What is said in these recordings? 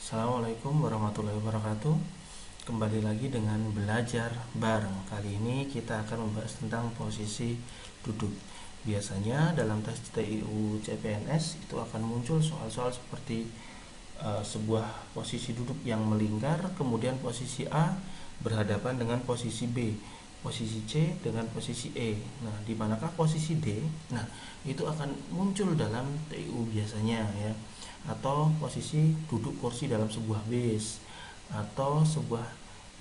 Assalamualaikum warahmatullahi wabarakatuh. Kembali lagi dengan belajar bareng. Kali ini kita akan membahas tentang posisi duduk. Biasanya dalam tes TIU CPNS itu akan muncul soal-soal seperti sebuah posisi duduk yang melingkar, kemudian posisi A berhadapan dengan posisi B, posisi C dengan posisi E. Nah, di manakah posisi D? Nah, itu akan muncul dalam TIU biasanya ya. Atau posisi duduk kursi dalam sebuah bis atau sebuah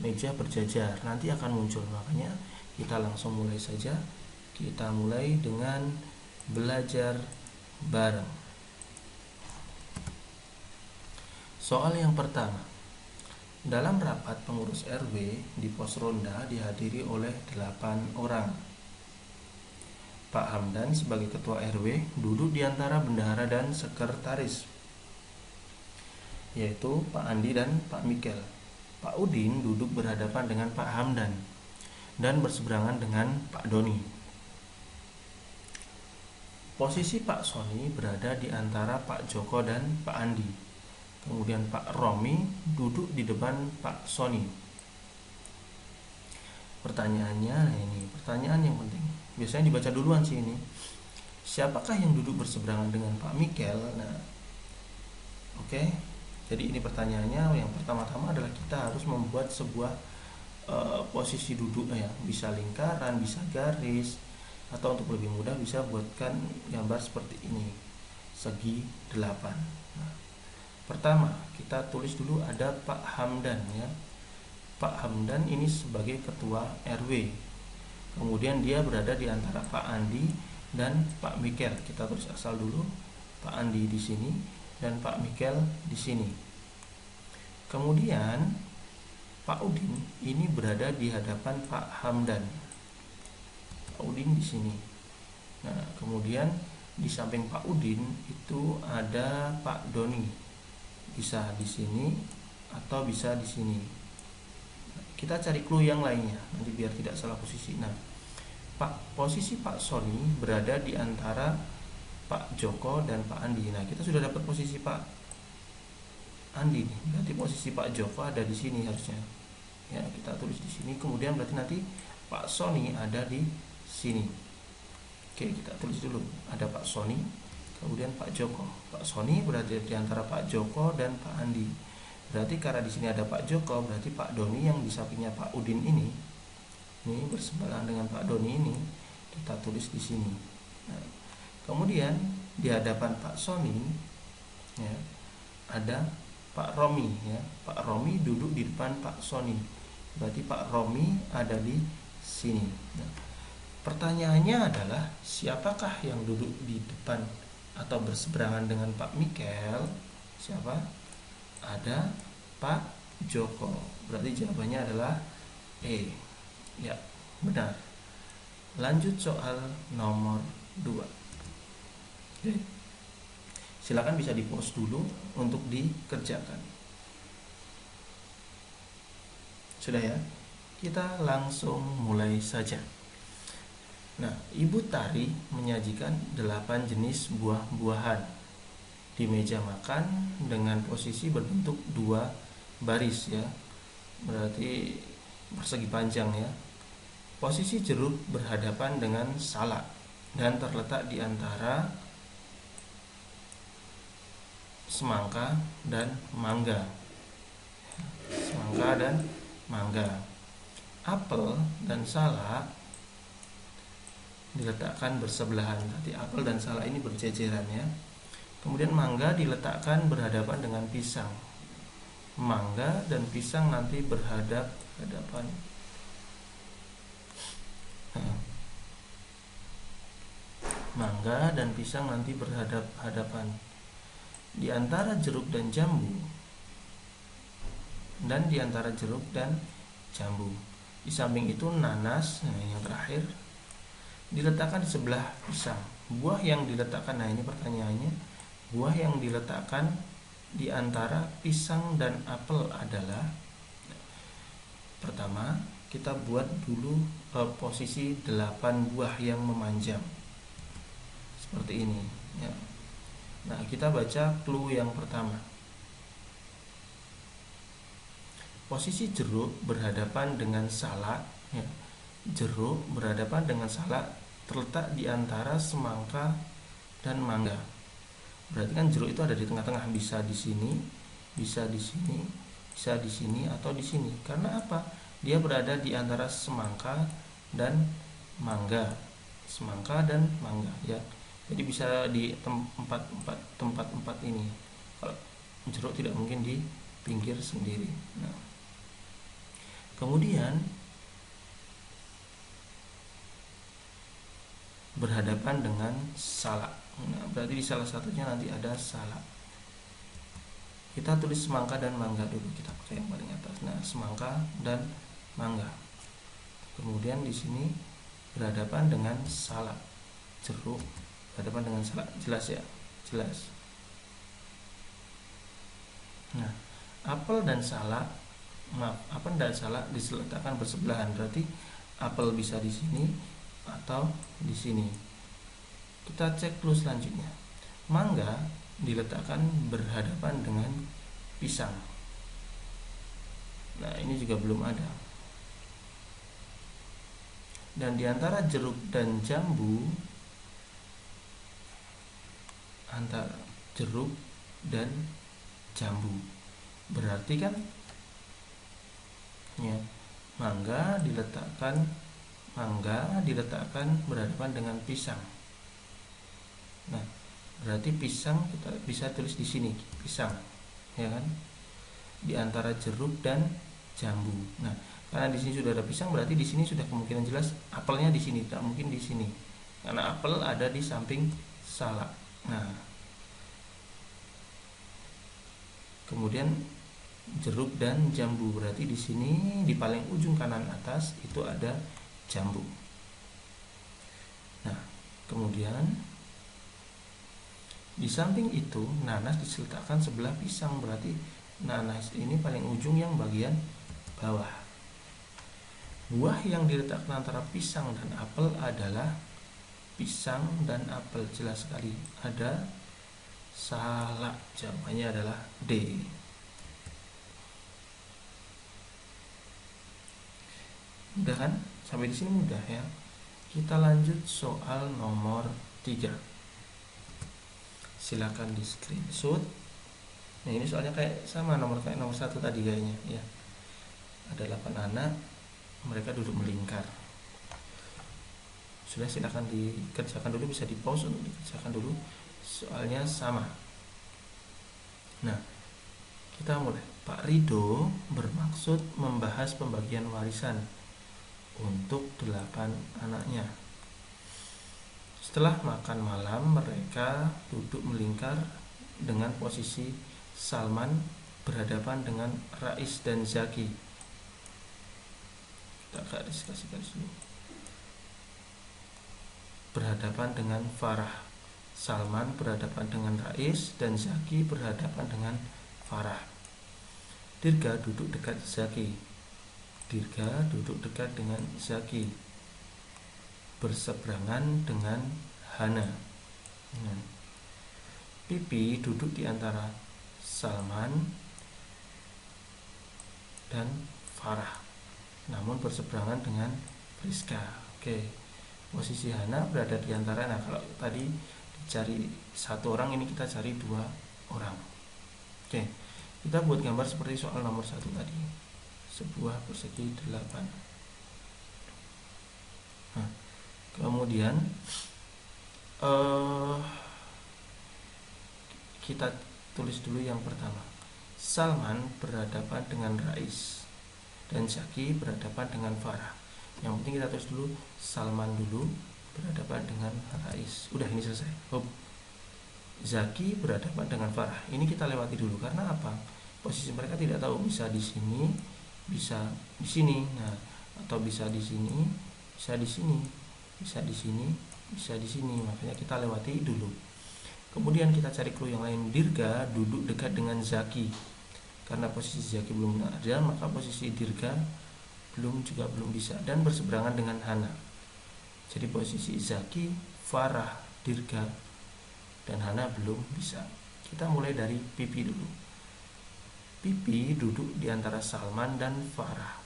meja berjajar nanti akan muncul. Makanya kita langsung mulai saja. Kita mulai dengan belajar bareng. Soal yang pertama. Dalam rapat pengurus RW di pos ronda dihadiri oleh 8 orang. Pak Hamdan sebagai ketua RW duduk di antara bendahara dan sekretaris, yaitu Pak Andi dan Pak Mikel. Pak Udin duduk berhadapan dengan Pak Hamdan dan berseberangan dengan Pak Doni. Posisi Pak Soni berada di antara Pak Joko dan Pak Andi. Kemudian Pak Romi duduk di depan Pak Soni. Pertanyaannya, ini pertanyaan yang penting. Biasanya dibaca duluan sih ini. Siapakah yang duduk berseberangan dengan Pak Mikel? Nah, oke. Jadi ini pertanyaannya. Yang pertama-tama adalah kita harus membuat sebuah posisi duduk ya. Bisa lingkaran, bisa garis, atau untuk lebih mudah bisa buatkan gambar seperti ini, segi 8. Nah, pertama kita tulis dulu ada Pak Hamdan ya. Pak Hamdan ini sebagai ketua RW. Kemudian dia berada di antara Pak Andi dan Pak Mikel. Kita tulis asal dulu. Pak Andi di sini dan Pak Mikel di sini. Kemudian Pak Udin ini berada di hadapan Pak Hamdan. Pak Udin di sini. Nah, kemudian di samping Pak Udin itu ada Pak Doni. Bisa di sini atau bisa di sini. Kita cari clue yang lainnya nanti biar tidak salah posisi. Nah, posisi Pak Soni berada di antara Pak Joko dan Pak Andi. Nah, kita sudah dapat posisi Pak Andi nih. Berarti posisi Pak Joko ada di sini harusnya. Ya, kita tulis di sini. Kemudian berarti nanti Pak Soni ada di sini. Oke, kita tulis dulu. Ada Pak Soni, kemudian Pak Joko. Pak Soni berada di antara Pak Joko dan Pak Andi. Berarti karena di sini ada Pak Joko, berarti Pak Doni yang di sampingnya Pak Udin ini bersebelahan dengan Pak Doni ini kita tulis di sini. Nah, kemudian di hadapan Pak Soni ya, ada Pak Romi ya. Pak Romi duduk di depan Pak Soni. Berarti Pak Romi ada di sini. Nah, pertanyaannya adalah siapakah yang duduk di depan atau berseberangan dengan Pak Mikel? Siapa? Ada Pak Joko. Berarti jawabannya adalah E. Ya, benar. Lanjut soal nomor 2. Oke. Silakan bisa di-pause dulu untuk dikerjakan. Sudah ya? Kita langsung mulai saja. Nah, Ibu Tari menyajikan 8 jenis buah-buahan di meja makan dengan posisi berbentuk 2 baris ya. Berarti persegi panjang ya. Posisi jeruk berhadapan dengan salak dan terletak di antara semangka dan mangga. Semangka dan mangga. Apel dan salak diletakkan bersebelahan. Berarti apel dan salak ini berjejeran ya. Kemudian mangga diletakkan berhadapan dengan pisang. Mangga dan pisang nanti berhadapan. Mangga dan pisang nanti berhadapan. Di antara jeruk dan jambu. Dan di antara jeruk dan jambu. Di samping itu nanas, nah yang terakhir, diletakkan di sebelah pisang. Buah yang diletakkan, nah ini pertanyaannya. Buah yang diletakkan di antara pisang dan apel adalah, pertama kita buat dulu posisi 8 buah yang memanjang seperti ini ya. Nah, kita baca clue yang pertama. posisi jeruk berhadapan dengan salak, ya. Jeruk berhadapan dengan salak terletak di antara semangka dan mangga. Berarti kan jeruk itu ada di tengah-tengah, bisa di sini, bisa di sini, bisa di sini atau di sini. Karena apa? Dia berada di antara semangka dan mangga. Semangka dan mangga, ya. Jadi bisa di tempat empat ini. Kalau jeruk tidak mungkin di pinggir sendiri. Nah, kemudian berhadapan dengan salak. Nah, berarti di salah satunya nanti ada salak. Kita tulis semangka dan mangga dulu, kita pakai yang paling atas. Nah, semangka dan mangga. Kemudian di sini berhadapan dengan salak. Jeruk berhadapan dengan salak, jelas ya? Jelas. Nah, apel dan salak, apel dan salak diletakkan bersebelahan. Berarti apel bisa di sini atau di sini. Kita cek dulu selanjutnya. Mangga diletakkan berhadapan dengan pisang. Nah, ini juga belum ada. Dan di antara jeruk dan jambu, antara jeruk dan jambu, berarti kan ya, mangga diletakkan berhadapan dengan pisang. Nah, berarti pisang kita bisa tulis di sini, pisang, ya kan? Di antara jeruk dan jambu. Nah, karena di sini sudah ada pisang, berarti di sini sudah kemungkinan jelas apelnya di sini, tak mungkin di sini. Karena apel ada di samping salak. Nah, kemudian jeruk dan jambu, berarti di sini di paling ujung kanan atas itu ada jambu. Nah, kemudian di samping itu nanas diletakkan sebelah pisang, berarti nanas ini paling ujung yang bagian bawah. Buah yang diletakkan antara pisang dan apel adalah pisang dan apel, jelas sekali. Ada salak, jawabannya adalah D. Mudah kan? Sampai di sini mudah ya. Kita lanjut soal nomor 3. Silakan di screenshot. Nah, ini soalnya kayak sama nomor 1 tadi kayaknya ya. Ada 8 anak, mereka duduk melingkar. Sudah, silakan dikerjakan dulu, bisa di pause untuk dikerjakan dulu. Soalnya sama. Nah, kita mulai. Pak Rido bermaksud membahas pembagian warisan untuk 8 anaknya. Setelah makan malam, mereka duduk melingkar dengan posisi Salman berhadapan dengan Rais dan Zaki. Kita kasih dulu. Berhadapan dengan Farah. Salman berhadapan dengan Rais dan Zaki berhadapan dengan Farah. Dirga duduk dekat Zaki. Dirga duduk dekat dengan Zaki, berseberangan dengan Hana. Pipi duduk di antara Salman dan Farah, namun berseberangan dengan Priska. Oke, posisi Hana berada di antara. Nah, kalau tadi dicari 1 orang, ini kita cari 2 orang. Oke, kita buat gambar seperti soal nomor 1 tadi. Sebuah persegi 8. Nah, kemudian kita tulis dulu yang pertama. Salman berhadapan dengan Rais dan Zaki berhadapan dengan Farah. Yang penting kita tulis dulu Salman dulu berhadapan dengan Rais. Udah, ini selesai. Zaki berhadapan dengan Farah. Ini kita lewati dulu karena apa? Posisi mereka tidak tahu, bisa di sini, bisa di sini. Nah, atau bisa di sini, bisa di sini, bisa di sini, bisa di sini. Makanya kita lewati dulu. Kemudian kita cari clue yang lain. Dirga duduk dekat dengan Zaki. Karena posisi Zaki belum ada, maka posisi Dirga belum bisa, dan berseberangan dengan Hana. Jadi posisi Zaki, Farah, Dirga, dan Hana belum bisa. Kita mulai dari pipi dulu. Pipi duduk di antara Salman dan Farah.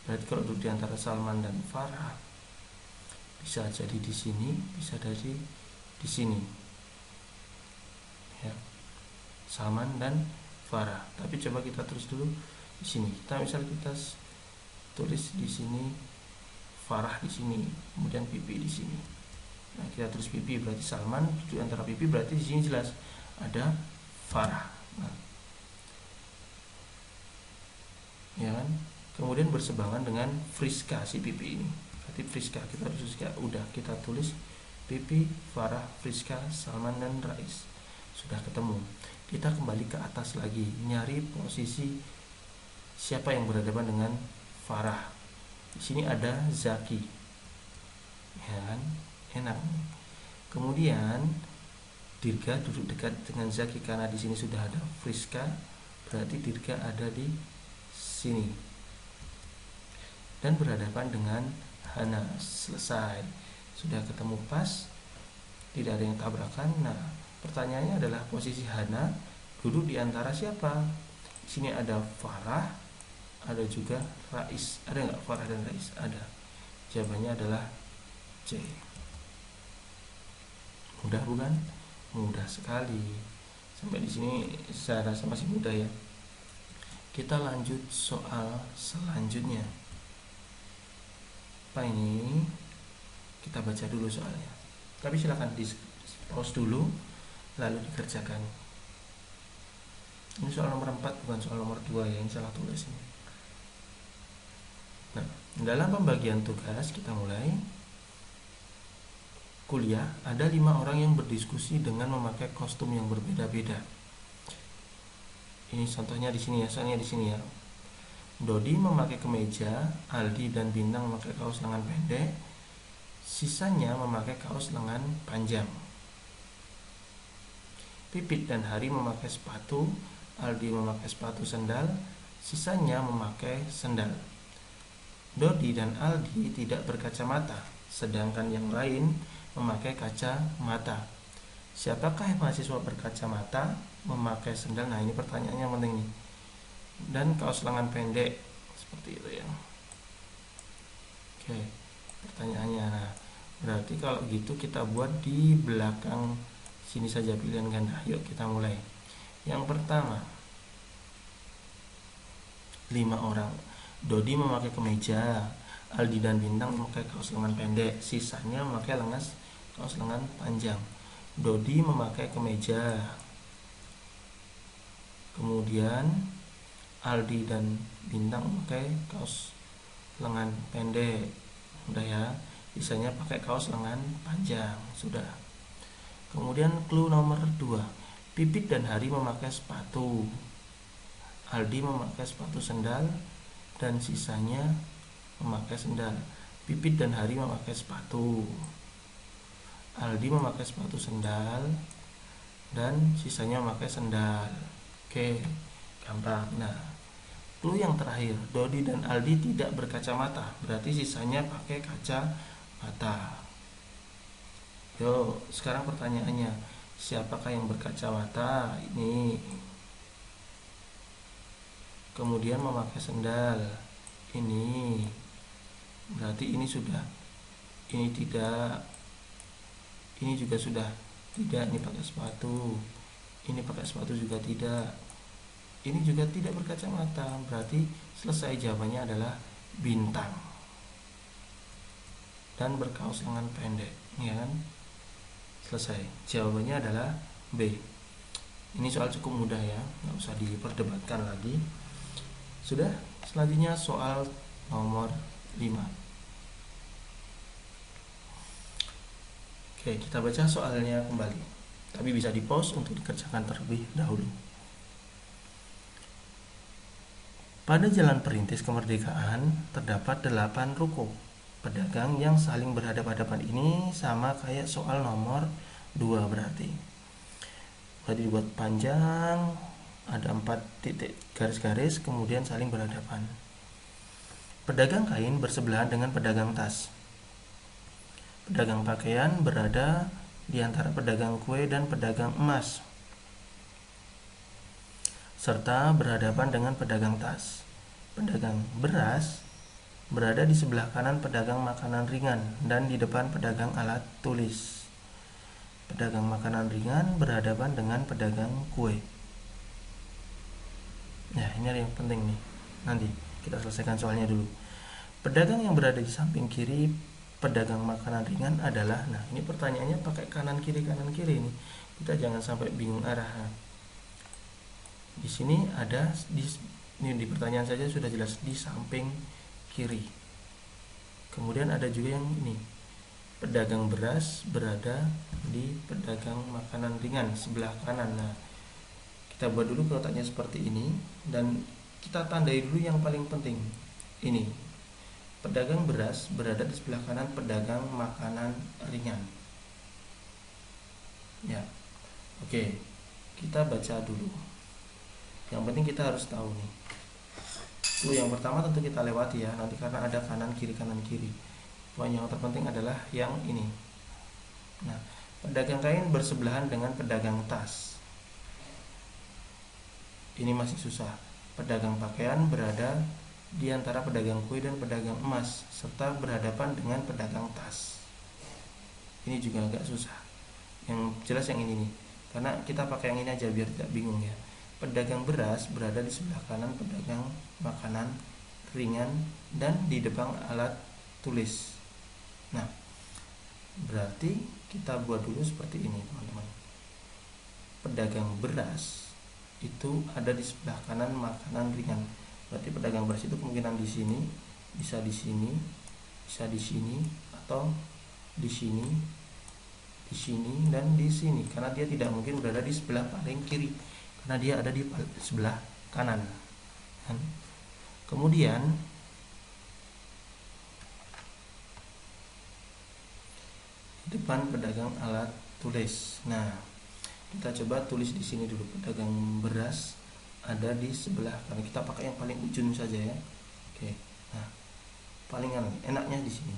Berarti kalau duduk di antara Salman dan Farah, bisa jadi di sini, bisa jadi di sini. Ya. Salman dan Farah. Tapi coba kita tulis dulu di sini. Kita tulis di sini Farah di sini, kemudian Pipi di sini. Nah, kita tulis Pipi berarti Salman, duduk antara Pipi berarti di sini jelas ada Farah. Nah, ya kan? Kemudian berseberangan dengan Friska si Pipi ini. Berarti Friska kita tulis udah kita tulis Pipi, Farah, Friska, Salman dan Rais. Sudah ketemu. Kita kembali ke atas lagi, nyari posisi siapa yang berhadapan dengan Farah. Di sini ada Zaki. Ya kan? Enak. Kemudian Dirga duduk dekat dengan Zaki karena di sini sudah ada Friska, berarti Dirga ada di sini dan berhadapan dengan Hana. Selesai, sudah ketemu pas, tidak ada yang tabrakan. Nah, pertanyaannya adalah posisi Hana duduk di antara siapa? Di sini ada Farah, ada juga Rais. Ada nggak Farah dan Rais? Ada. Jawabannya adalah C. Mudah bukan? Mudah sekali. Sampai di sini saya rasa masih mudah ya. Kita lanjut soal selanjutnya. Apa ini? Kita baca dulu soalnya. Tapi silakan di pause dulu lalu dikerjakan. Ini soal nomor 4 bukan soal nomor 2 ya, yang salah tulis ini. Nah, dalam pembagian tugas kita mulai. Kuliah, ada 5 orang yang berdiskusi dengan memakai kostum yang berbeda-beda. Ini contohnya di sini ya, soalnya di sini ya. Dodi memakai kemeja, Aldi dan Bintang memakai kaos lengan pendek, sisanya memakai kaos lengan panjang. Pipit dan Hari memakai sepatu, Aldi memakai sepatu sendal, sisanya memakai sendal. Dodi dan Aldi tidak berkacamata, sedangkan yang lain memakai kacamata. Siapakah mahasiswa berkacamata, memakai sendal? Nah, ini pertanyaannya penting nih. Dan kaos lengan pendek, seperti itu ya. Oke, pertanyaannya. Nah, berarti kalau gitu kita buat di belakang sini saja pilihan ganda. Yuk kita mulai. Yang pertama, 5 orang. Dodi memakai kemeja, Aldi dan Bintang memakai kaos lengan pendek, sisanya memakai kaos lengan panjang. Dodi memakai kemeja, kemudian Aldi dan Bintang memakai kaos lengan pendek. Udah ya, sisanya pakai kaos lengan panjang. Sudah. Kemudian clue nomor 2, Pipit dan Hari memakai sepatu, Aldi memakai sepatu sendal, dan sisanya memakai sendal. Pipit dan Hari memakai sepatu, Aldi memakai sepatu sendal, dan sisanya memakai sendal. Oke, gampang. Nah, clue yang terakhir, Dodi dan Aldi tidak berkacamata, berarti sisanya pakai kacamata. Yo, sekarang pertanyaannya, siapakah yang berkacamata? Ini. Kemudian memakai sendal. Ini. Berarti ini sudah. Ini tidak. Ini juga sudah tidak. Ini pakai sepatu. Ini pakai sepatu juga tidak. Ini juga tidak berkacamata. Berarti selesai, jawabannya adalah Bintang. Dan berkaos lengan pendek, ya kan? Selesai. Jawabannya adalah B. Ini soal cukup mudah ya, nggak usah diperdebatkan lagi. Sudah. Selanjutnya soal nomor 5. Oke, kita baca soalnya kembali. Tapi bisa di-pause untuk dikerjakan terlebih dahulu. Pada Jalan Perintis Kemerdekaan terdapat 8 ruko pedagang yang saling berhadapan-hadapan. Ini sama kayak soal nomor 2 berarti dibuat panjang, ada 4 titik garis-garis, kemudian saling berhadapan. Pedagang kain bersebelahan dengan pedagang tas. Pedagang pakaian berada di antara pedagang kue dan pedagang emas. serta berhadapan dengan pedagang tas. Pedagang beras berada di sebelah kanan pedagang makanan ringan dan di depan pedagang alat tulis. Pedagang makanan ringan berhadapan dengan pedagang kue. Ya, ini yang penting nih. Nanti kita selesaikan soalnya dulu. Pedagang yang berada di samping kiri pedagang makanan ringan adalah, nah ini pertanyaannya pakai kanan kiri nih. Kita jangan sampai bingung arah. Di sini ada ini di pertanyaan saja sudah jelas di samping kiri. Kemudian ada juga yang ini. Pedagang beras berada di pedagang makanan ringan sebelah kanan. Nah, kita buat dulu kotaknya seperti ini dan kita tandai dulu yang paling penting. Ini. Pedagang beras berada di sebelah kanan pedagang makanan ringan. Ya. Oke. Kita baca dulu. Yang penting kita harus tahu nih. Yang pertama tentu kita lewati ya, nanti karena ada kanan kiri. Poin yang terpenting adalah yang ini. Nah, pedagang kain bersebelahan dengan pedagang tas. Ini masih susah. Pedagang pakaian berada di antara pedagang kue dan pedagang emas serta berhadapan dengan pedagang tas. Ini juga agak susah. Yang jelas yang ini nih. Karena kita pakai yang ini aja biar tidak bingung ya. Pedagang beras berada di sebelah kanan pedagang makanan ringan dan di depan alat tulis. Nah, berarti kita buat dulu seperti ini, teman-teman. Pedagang beras itu ada di sebelah kanan makanan ringan. Berarti pedagang beras itu kemungkinan di sini, bisa di sini, bisa di sini, atau di sini, dan di sini. Karena dia tidak mungkin berada di sebelah paling kiri, karena dia ada di sebelah kanan. Kemudian di depan pedagang alat tulis. Nah, kita coba tulis di sini dulu. Pedagang beras ada di sebelah kanan. Kita pakai yang paling ujung saja ya. Oke. Nah, paling kanan. Enaknya di sini.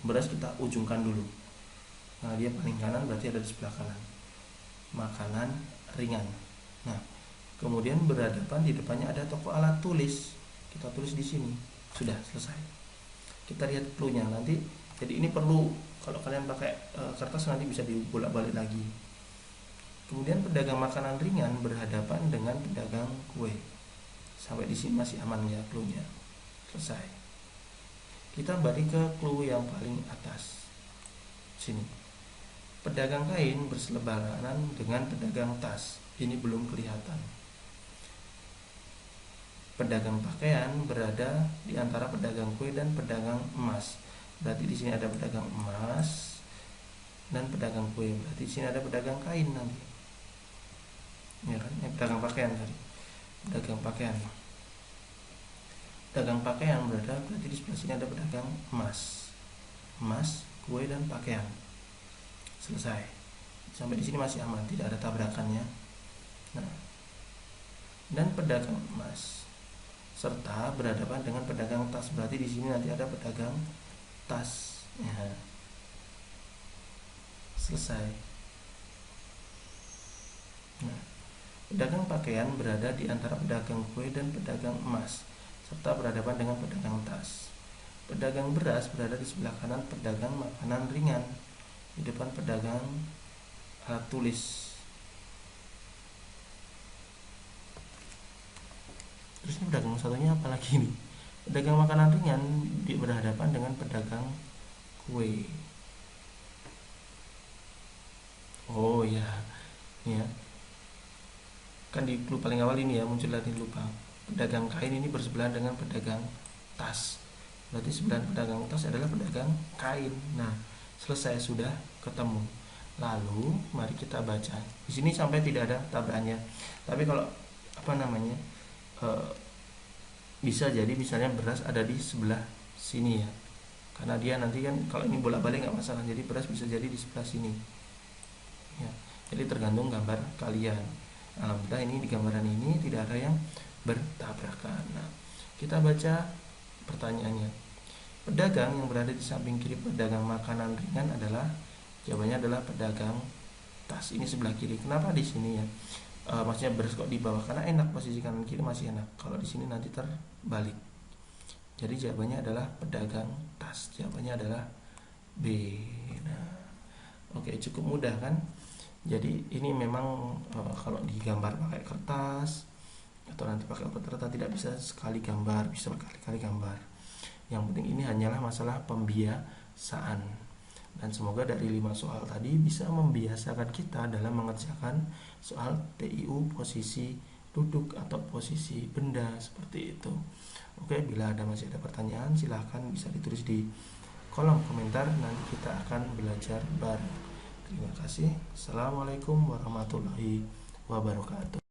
Beras kita ujungkan dulu. Nah, dia paling kanan berarti ada di sebelah kanan. Makanan ringan. Nah, kemudian berhadapan di depannya ada toko alat tulis. Kita tulis di sini. Sudah selesai. Kita lihat clue-nya nanti. Jadi ini perlu kalau kalian pakai kertas nanti bisa dibolak-balik lagi. Kemudian pedagang makanan ringan berhadapan dengan pedagang kue. Sampai di sini masih aman ya clue-nya. Selesai. Kita balik ke clue yang paling atas. Sini. Pedagang kain bersebelahan dengan pedagang tas. Ini belum kelihatan. Pedagang pakaian berada di antara pedagang kue dan pedagang emas. Berarti di sini ada pedagang emas dan pedagang kue. Berarti di sini ada pedagang kain nanti. Ya kan? Pedagang pakaian tadi. Pedagang pakaian. Pedagang pakaian berada berarti di sebelah sini ada pedagang emas. Emas, kue dan pakaian. Selesai. Sampai di sini masih aman, tidak ada tabrakannya. Nah, dan pedagang emas serta berhadapan dengan pedagang tas. Berarti di sini nanti ada pedagang tas. Ya. Selesai. Nah, pedagang pakaian berada di antara pedagang kue dan pedagang emas serta berhadapan dengan pedagang tas. Pedagang beras berada di sebelah kanan pedagang makanan ringan di depan pedagang alat tulis. Terus ini pedagang satunya apa lagi nih? Pedagang makanan ringan berhadapan dengan pedagang kue. Oh ya, ya. Kan di clue paling awal ini ya muncul lagi lupa. Pedagang kain ini bersebelahan dengan pedagang tas. Berarti sebelah pedagang tas adalah pedagang kain. Nah, selesai sudah ketemu. Lalu mari kita baca. Di sini sampai tidak ada tabrakannya. Tapi kalau bisa jadi misalnya beras ada di sebelah sini ya. Karena dia nanti kan kalau ini bolak-balik nggak masalah. Jadi beras bisa jadi di sebelah sini. Ya. Jadi tergantung gambar kalian. Alhamdulillah ini di gambaran ini tidak ada yang bertabrakan. Nah, kita baca pertanyaannya. Pedagang yang berada di samping kiri pedagang makanan ringan adalah, jawabannya adalah pedagang tas. Ini sebelah kiri. Kenapa di sini ya? maksudnya beras kok di bawah, karena enak posisi kanan kiri masih enak. Kalau di sini nanti terbalik. Jadi jawabannya adalah pedagang tas. Jawabannya adalah B. Nah, oke, cukup mudah kan? Jadi ini memang kalau digambar pakai kertas atau nanti pakai obat kertas tidak bisa sekali gambar, bisa berkali-kali gambar. Yang penting ini hanyalah masalah pembiasaan. Dan semoga dari 5 soal tadi bisa membiasakan kita dalam mengerjakan soal TIU posisi duduk atau posisi benda seperti itu. Oke, bila masih ada pertanyaan silahkan bisa ditulis di kolom komentar, nanti kita akan belajar bareng. Terima kasih. Assalamualaikum warahmatullahi wabarakatuh.